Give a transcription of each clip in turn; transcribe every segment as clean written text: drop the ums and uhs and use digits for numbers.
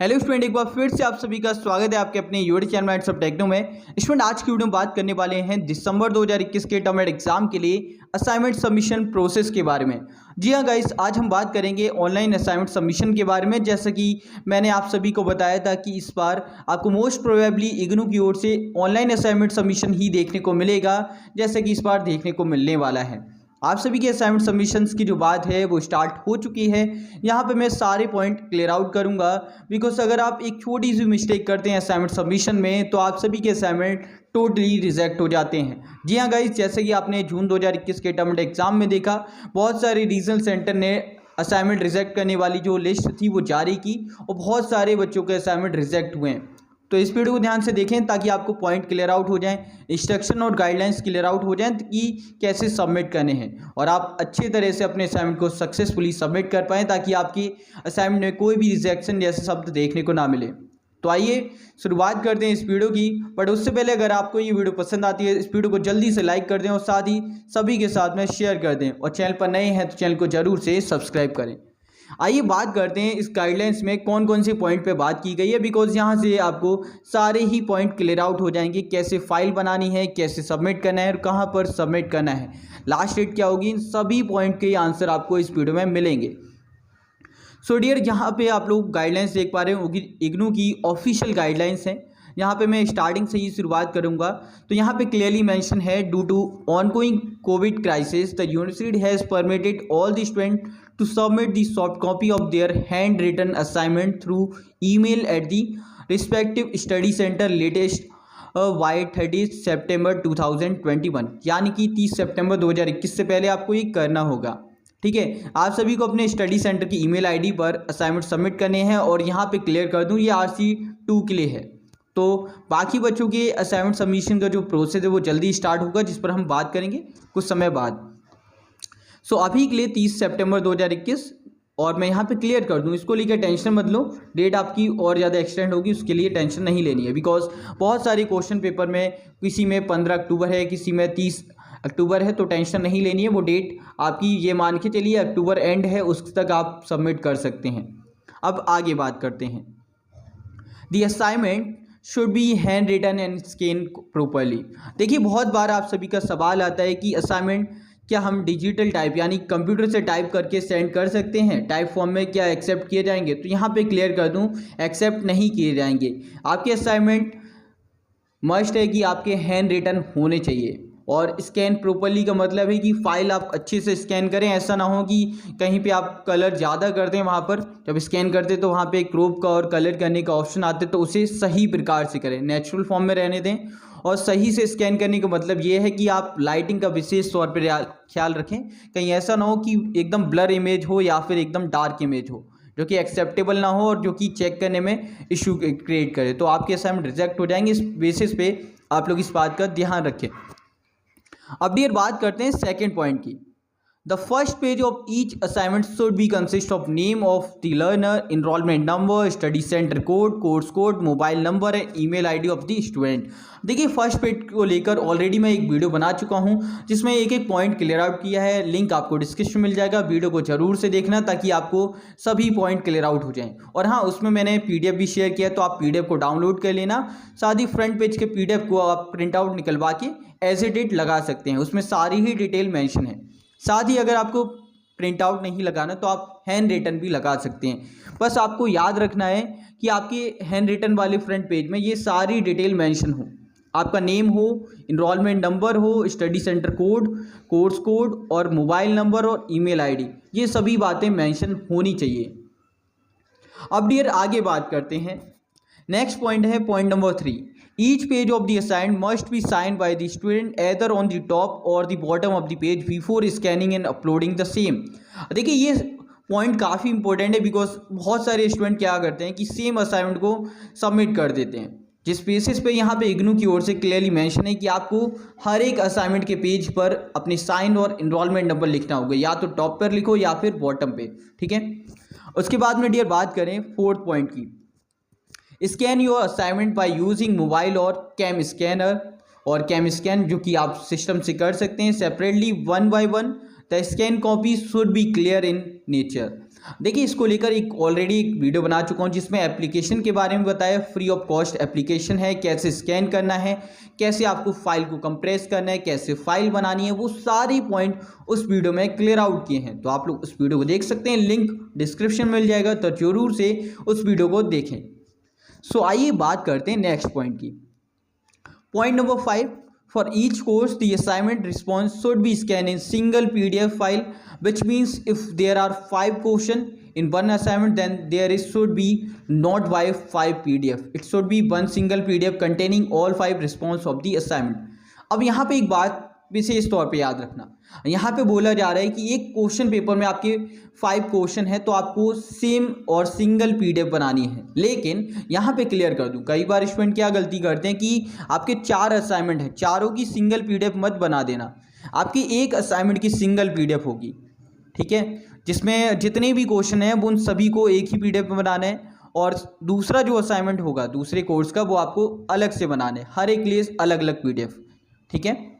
Hello student, एक बार फिर से आप सभी का स्वागत है आपके अपने YouTube channel minds of techno में। स्टूडेंट, आज की वीडियो में बात करने वाले हैं दिसंबर 2021 के टर्म एग्जाम के लिए असाइनमेंट सबमिशन प्रोसेस के बारे में। जी हाँ गाइस, आज हम बात करेंगे ऑनलाइन असाइनमेंट सबमिशन के बारे में। जैसा कि मैंने आप सभी को बताया था कि इस बार आपको मोस्ट प्रोबेबली इग्नू की ओर से ऑनलाइन असाइनमेंट सबमिशन ही देखने को मिलेगा, जैसे कि इस बार देखने को मिलने वाला है। आप सभी के असाइनमेंट सबमिशंस की जो बात है वो स्टार्ट हो चुकी है। यहाँ पे मैं सारे पॉइंट क्लियर आउट करूँगा, बिकॉज अगर आप एक छोटी सी मिस्टेक करते हैं असाइनमेंट सबमिशन में तो आप सभी के असाइनमेंट टोटली रिजेक्ट हो जाते हैं। जी हाँ गाइस, जैसे कि आपने जून 2021 के टर्म एग्जाम में देखा, बहुत सारे रीजनल सेंटर ने असाइनमेंट रिजेक्ट करने वाली जो लिस्ट थी वो जारी की और बहुत सारे बच्चों के असाइनमेंट रिजेक्ट हुए हैं। तो इस वीडियो को ध्यान से देखें ताकि आपको पॉइंट क्लियर आउट हो जाएं, इंस्ट्रक्शन और गाइडलाइंस क्लियर आउट हो जाएं कि कैसे सबमिट करने हैं और आप अच्छे तरह से अपने असाइनमेंट को सक्सेसफुली सबमिट कर पाएँ, ताकि आपकी असाइनमेंट में कोई भी रिजेक्शन जैसे शब्द देखने को ना मिले। तो आइए शुरुआत करते हैं इस वीडियो की। बट उससे पहले अगर आपको ये वीडियो पसंद आती है, इस वीडियो को जल्दी से लाइक कर दें और साथ ही सभी के साथ में शेयर कर दें, और चैनल पर नए हैं तो चैनल को जरूर से सब्सक्राइब करें। आइए बात करते हैं इस गाइडलाइंस में कौन कौन से पॉइंट पे बात की गई है, बिकॉज यहाँ से आपको सारे ही पॉइंट क्लियर आउट हो जाएंगे। कैसे फाइल बनानी है, कैसे सबमिट करना है और कहाँ पर सबमिट करना है, लास्ट डेट क्या होगी, इन सभी पॉइंट के आंसर आपको इस वीडियो में मिलेंगे। सो डियर, यहाँ पे आप लोग गाइडलाइंस देख पा रहे होंगे, इग्नू की ऑफिशियल गाइडलाइंस हैं। यहाँ पे मैं स्टार्टिंग से ही शुरुआत करूँगा। तो यहाँ पे क्लियरली मेंशन है, due to ongoing COVID crisis the university has permitted all the student to submit the soft copy of their handwritten assignment through email at the respective study center latest by 30 सितंबर 2021। यानी कि 30 सितंबर 2021 से पहले आपको ये करना होगा। ठीक है, आप सभी को अपने स्टडी सेंटर की ईमेल आईडी पर असाइनमेंट सबमिट करने हैं। और यहाँ पे क्लियर कर दूँ, ये RC2 के लिए है। तो बाकी बच्चों के असाइनमेंट सबमिशन का जो प्रोसेस है वो जल्दी स्टार्ट होगा, जिस पर हम बात करेंगे कुछ समय बाद। सो अभी के लिए 30 सितंबर 2021, और मैं यहाँ पे क्लियर कर दूँ, इसको लेकर टेंशन मत लो। डेट आपकी और ज़्यादा एक्सटेंड होगी, उसके लिए टेंशन नहीं लेनी है, बिकॉज बहुत सारे क्वेश्चन पेपर में किसी में 15 अक्टूबर है, किसी में 30 अक्टूबर है, तो टेंशन नहीं लेनी है। वो डेट आपकी ये मान के चलिए अक्टूबर एंड है, उस तक आप सबमिट कर सकते हैं। अब आगे बात करते हैं। The assignment should be hand written and scan properly. देखिए, बहुत बार आप सभी का सवाल आता है कि असाइनमेंट क्या हम डिजिटल टाइप यानी कंप्यूटर से टाइप करके सेंड कर सकते हैं, टाइप फॉर्म में क्या एक्सेप्ट किए जाएंगे। तो यहाँ पे क्लियर कर दूँ, एक्सेप्ट नहीं किए जाएंगे। आपके असाइनमेंट मस्ट है कि आपके हैंड रिटन होने चाहिए। और स्कैन प्रॉपरली का मतलब है कि फाइल आप अच्छे से स्कैन करें। ऐसा ना हो कि कहीं पे आप कलर ज़्यादा कर दें, वहाँ पर जब स्कैन करते तो वहाँ पे क्रॉप का और कलर करने का ऑप्शन आते, तो उसे सही प्रकार से करें, नेचुरल फॉर्म में रहने दें। और सही से स्कैन करने का मतलब ये है कि आप लाइटिंग का विशेष तौर पर ख्याल रखें। कहीं ऐसा ना हो कि एकदम ब्लर इमेज हो या फिर एकदम डार्क इमेज हो, जो कि एक्सेप्टेबल ना हो और जो कि चेक करने में इशू क्रिएट करे, तो आपके असाइनमेंट रिजेक्ट हो जाएंगे। इस बेसिस पे आप लोग इस बात का ध्यान रखें। अब डियर बात करते हैं सेकेंड पॉइंट की। The first page of each assignment should be consist of name of the learner, enrolment number, study centre code, course code, mobile number and email ID of the student. देखिए, first page को लेकर already मैं एक video बना चुका हूं, जिसमें एक एक पॉइंट क्लियर आउट किया है। लिंक आपको डिस्क्रिप्शन में मिल जाएगा, वीडियो को जरूर से देखना ताकि आपको सभी पॉइंट क्लियर आउट हो जाएं। और हाँ, उसमें मैंने PDF भी शेयर किया, तो आप PDF को डाउनलोड कर लेना। साथ ही फ्रंट पेज के PDF को आप प्रिंट आउट निकलवा के एज ए डेट लगा सकते हैं, उसमें सारी ही डिटेल मेंशन है। साथ ही अगर आपको प्रिंट आउट नहीं लगाना तो आप हैंड रिटन भी लगा सकते हैं। बस आपको याद रखना है कि आपके हैंड रिटन वाले फ्रंट पेज में ये सारी डिटेल मेंशन हो, आपका नेम हो, इनरोलमेंट नंबर हो, study centre code, course code और मोबाइल नंबर और ईमेल आईडी, ये सभी बातें मेंशन होनी चाहिए। अब डियर आगे बात करते हैं। नेक्स्ट पॉइंट है point number 3। Each page of the assignment must be signed by the student either on the top or the bottom of the page before scanning and uploading the same। देखिए, ये point काफ़ी important है, because बहुत सारे student क्या करते हैं कि सेम असाइनमेंट को सबमिट कर देते हैं, जिस बेसिस पे यहाँ पे इग्नू की ओर से क्लियरली मेंशन है कि आपको हर एक असाइनमेंट के पेज पर अपने साइन और इनरोलमेंट नंबर लिखना होगा, या तो टॉप पर लिखो या फिर बॉटम पे। ठीक है, उसके बाद में डियर बात करें फोर्थ पॉइंट की। Scan your assignment by using mobile और कैम स्कैनर और कैम स्कैन, जो कि आप सिस्टम से कर सकते हैं separately 1 by 1। The scan copy should be clear in nature. देखिए इसको लेकर ऑलरेडी एक वीडियो बना चुका हूँ जिसमें एप्लीकेशन के बारे में बताया, फ्री ऑफ कॉस्ट एप्लीकेशन है, कैसे स्कैन करना है, कैसे आपको फाइल को कंप्रेस करना है, कैसे फाइल बनानी है, वो सारे पॉइंट उस वीडियो में क्लियर आउट किए हैं। तो आप लोग उस वीडियो को देख सकते हैं, लिंक डिस्क्रिप्शन में मिल जाएगा, तो जरूर से उस वीडियो को देखें। सो आइए बात करते हैं नेक्स्ट पॉइंट की। Point number 5, for each course the assignment response should be scanned in single PDF file, which means if there are 5 questions in one assignment then should be not by 5 PDF, it should be one single PDF containing all 5 response of the assignment। अब यहाँ पे एक बात विशेष तौर पे याद रखना, यहाँ पे बोला जा रहा है कि एक क्वेश्चन पेपर में आपके 5 क्वेश्चन है तो आपको सेम और सिंगल PDF बनानी है। लेकिन यहाँ पे क्लियर कर दूँ, कई बार स्टूडेंट क्या गलती करते हैं कि आपके 4 असाइनमेंट है, चारों की सिंगल PDF मत बना देना, आपकी एक असाइनमेंट की सिंगल PDF होगी, ठीक है, जिसमें जितने भी क्वेश्चन हैं वो उन सभी को एक ही PDF में बनाना है, और दूसरा जो असाइनमेंट होगा दूसरे कोर्स का वो आपको अलग से बनाना है, हर एक लिए अलग अलग PDF, ठीक है।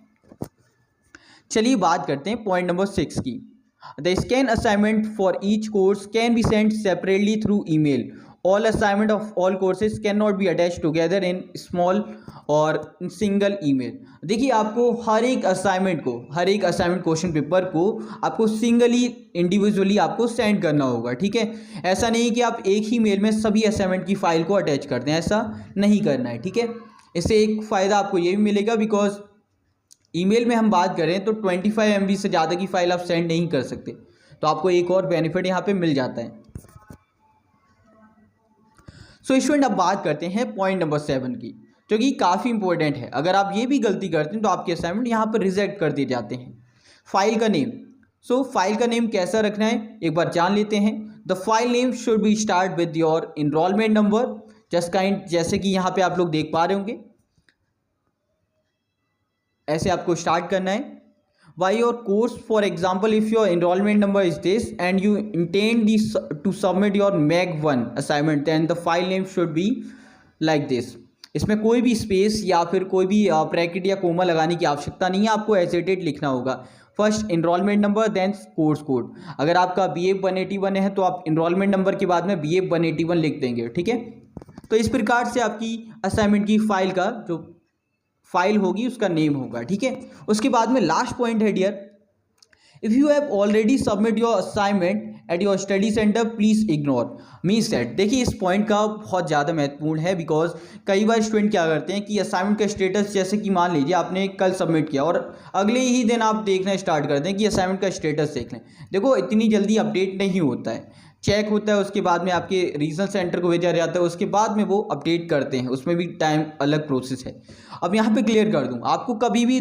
चलिए बात करते हैं पॉइंट नंबर 6 की। The scan assignment for each course can be send separately through email. All assignment of all courses can not be attach together in small और सिंगल ईमेल। देखिए आपको हर एक असाइनमेंट क्वेश्चन पेपर को आपको singly individually आपको send करना होगा, ठीक है। ऐसा नहीं कि आप एक ही मेल में सभी असाइनमेंट की फाइल को अटैच करते हैं, ऐसा नहीं करना है, ठीक है। इससे एक फ़ायदा आपको ये भी मिलेगा, बिकॉज ईमेल में हम बात करें तो 25 MB से ज़्यादा की फाइल आप सेंड नहीं कर सकते, तो आपको एक और बेनिफिट यहाँ पे मिल जाता है। सो स्टूडेंट अब बात करते हैं पॉइंट नंबर 7 की, जो कि काफ़ी इंपॉर्टेंट है। अगर आप ये भी गलती करते हैं तो आपके असाइनमेंट यहाँ पर रिजेक्ट कर दिए जाते हैं। फाइल का नेम, फाइल का नेम कैसा रखना है एक बार जान लेते हैं। The file name should be start with your enrolment number, जैसे कि यहाँ पे आप लोग देख पा रहे होंगे, ऐसे आपको स्टार्ट करना है। Why your course, for example if your enrolment number is this and you intend to submit your MEG 1 assignment, then the file name should be like this. इसमें कोई भी स्पेस या फिर कोई भी ब्रैकेट या कोमा लगाने की आवश्यकता नहीं है, आपको एज इट इज लिखना होगा। First enrolment number, then course code. अगर आपका BF 181 है तो आप एनरोलमेंट नंबर के बाद में BF 181 लिख देंगे, ठीक है। तो इस प्रकार से आपकी असाइनमेंट की फाइल का जो फाइल होगी उसका नेम होगा, ठीक है। उसके बाद में लास्ट पॉइंट है dear, if you have already submit your assignment at your study centre please ignore means that. देखिए इस पॉइंट का बहुत ज़्यादा महत्वपूर्ण है, बिकॉज कई बार स्टूडेंट क्या करते हैं कि असाइनमेंट का स्टेटस, जैसे कि मान लीजिए आपने कल सबमिट किया और अगले ही दिन आप देखना स्टार्ट करते हैं कि असाइनमेंट का स्टेटस देख लें। देखो इतनी जल्दी अपडेट नहीं होता है, चेक होता है, उसके बाद में आपके रीजनल सेंटर को भेजा जाता है, उसके बाद में वो अपडेट करते हैं, उसमें भी टाइम अलग प्रोसेस है। अब यहाँ पे क्लियर कर दूँ, आपको कभी भी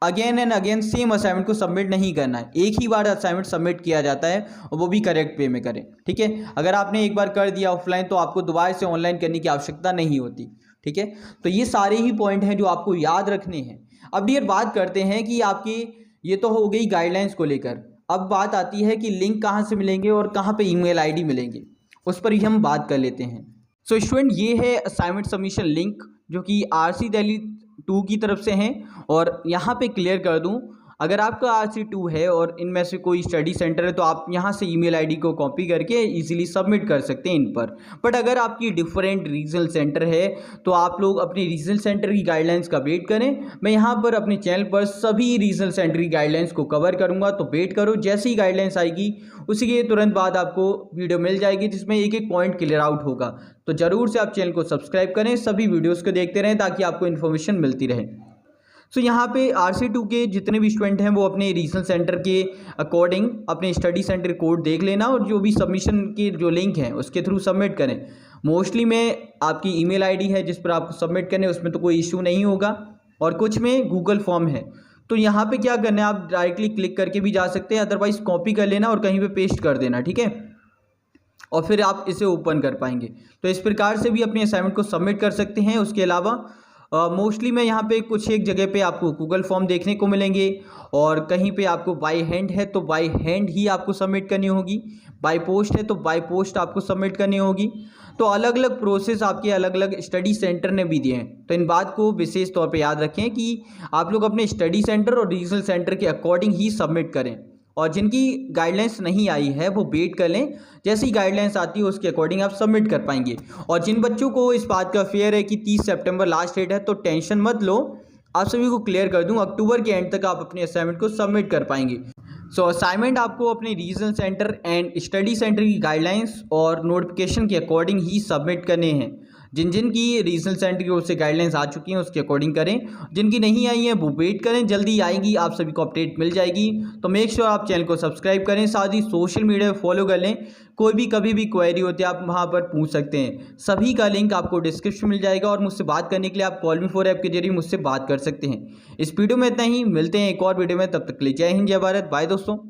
again and again same assignment को सबमिट नहीं करना है, एक ही बार असाइनमेंट सबमिट किया जाता है और वो भी करेक्ट वे में करें, ठीक है। अगर आपने एक बार कर दिया ऑफलाइन तो आपको दोबारा से ऑनलाइन करने की आवश्यकता नहीं होती, ठीक है। तो ये सारे ही पॉइंट हैं जो आपको याद रखने हैं। अब डियर बात करते हैं कि आपकी ये तो हो गई गाइडलाइंस को लेकर, अब बात आती है कि लिंक कहाँ से मिलेंगे और कहाँ पे ईमेल आईडी मिलेंगे, उस पर ही हम बात कर लेते हैं। सो स्टूडेंट ये है असाइनमेंट सबमिशन लिंक जो कि RC दिल्ली 2 की तरफ से हैं, और यहाँ पे क्लियर कर दूँ, अगर आपका RC 2 है और इनमें से कोई स्टडी सेंटर है तो आप यहाँ से ईमेल आईडी को कॉपी करके इजीली सबमिट कर सकते हैं इन पर। बट अगर आपकी डिफरेंट रीजनल सेंटर है तो आप लोग अपने रीजनल सेंटर की गाइडलाइंस का वेट करें। मैं यहाँ पर अपने चैनल पर सभी रीजनल सेंटर की गाइडलाइंस को कवर करूँगा, तो वेट करो, जैसे ही गाइडलाइंस आएगी उसी के तुरंत बाद आपको वीडियो मिल जाएगी जिसमें एक एक पॉइंट क्लियर आउट होगा। तो ज़रूर से आप चैनल को सब्सक्राइब करें, सभी वीडियोज़ को देखते रहें ताकि आपको इन्फॉर्मेशन मिलती रहे। सो यहाँ पे RC 2 के जितने भी स्टूडेंट हैं वो अपने रीजनल सेंटर के अकॉर्डिंग अपने स्टडी सेंटर कोड देख लेना और जो भी सबमिशन के जो लिंक हैं उसके थ्रू सबमिट करें। मोस्टली में आपकी ईमेल आईडी है जिस पर आपको सबमिट करने, उसमें तो कोई इशू नहीं होगा, और कुछ में गूगल फॉर्म है। तो यहाँ पे क्या करना है, आप डायरेक्टली क्लिक करके भी जा सकते हैं, अदरवाइज़ कॉपी कर लेना और कहीं पर पेस्ट कर देना, ठीक है, और फिर आप इसे ओपन कर पाएंगे। तो इस प्रकार से भी अपने असाइनमेंट को सबमिट कर सकते हैं। उसके अलावा मोस्टली में यहाँ पे कुछ एक जगह पे आपको गूगल फॉर्म देखने को मिलेंगे, और कहीं पे आपको बाय हैंड है तो बाय हैंड ही आपको सबमिट करनी होगी, बाय पोस्ट है तो बाय पोस्ट आपको सबमिट करनी होगी। तो अलग अलग प्रोसेस आपके अलग अलग स्टडी सेंटर ने भी दिए हैं, तो इन बात को विशेष तौर पे याद रखें कि आप लोग अपने स्टडी सेंटर और रीजनल सेंटर के अकॉर्डिंग ही सबमिट करें। और जिनकी गाइडलाइंस नहीं आई है वो वेट कर लें, जैसी गाइडलाइंस आती है उसके अकॉर्डिंग आप सबमिट कर पाएंगे। और जिन बच्चों को इस बात का फेयर है कि 30 सितंबर लास्ट डेट है तो टेंशन मत लो, आप सभी को क्लियर कर दूं, अक्टूबर के एंड तक आप अपने असाइनमेंट को सबमिट कर पाएंगे। सो असाइनमेंट आपको अपने regional centre and study centre की गाइडलाइंस और नोटिफिकेशन के अकॉर्डिंग ही सबमिट करने हैं। जिन जिन की रीजनल सेंटर की ओर से गाइडलाइंस आ चुकी हैं उसके अकॉर्डिंग करें, जिनकी नहीं आई हैं वो वेट करें, जल्दी आएंगी, आप सभी को अपडेट मिल जाएगी। तो मेक श्योर आप चैनल को सब्सक्राइब करें, साथ ही सोशल मीडिया फॉलो कर लें। कोई भी कभी भी क्वेरी होती है आप वहाँ पर पूछ सकते हैं, सभी का लिंक आपको डिस्क्रिप्शन मिल जाएगा। और मुझसे बात करने के लिए आप कॉल मी फॉर ऐप के जरिए मुझसे बात कर सकते हैं। इस वीडियो में इतना ही, मिलते हैं एक और वीडियो में, तब तक के लिए जय हिंद जय भारत, बाय दोस्तों।